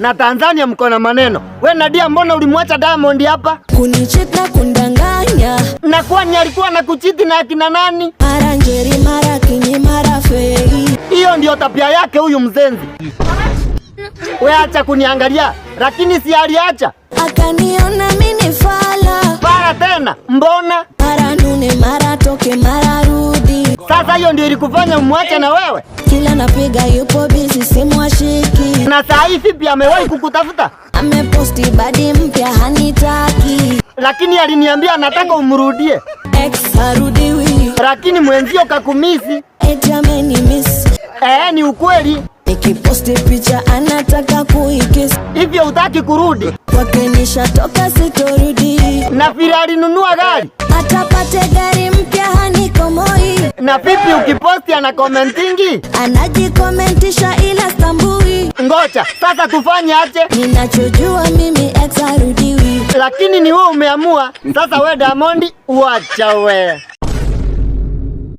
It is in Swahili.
na Tanzania mko na maneno. We Nadia, mbona ulimwacha Diamond hapa? Kunichiti na kundanganya. Na kwani alikuwa anakuchiti na akina nani? Mara Njeri, mara Kinyi, mara Fei. Hiyo ndio tabia yake huyu mzenzi. We acha kuniangalia, lakini si aliacha. Akaniona mimi fala. Para tena, mbona? Mara nune, mara toke, mara rudi. Sasa hiyo ndio ilikufanya umwache na wewe? Kila napiga yupo busy, simu ashiki. Na saa hii vipi amewahi kukutafuta? Ameposti badi mpya hanitaki. Lakini aliniambia anataka umrudie. Ex harudiwi. Lakini mwenzio kakumisi. Eti amenimiss. Ni ukweli. Nikiposti picha anataka kuikisi. Hivyo hutaki kurudi? Kwake nishatoka sitorudi. Na vile alinunua gari. Atapate gari mpya hanikomoi. Na vipi ukiposti ana commentingi? Anajikomentisha ila stambui. Ngoja, sasa tufanye aje? Ninachojua mimi ex harudiwi. Lakini ni wewe umeamua. Sasa we Diamond, uacha we.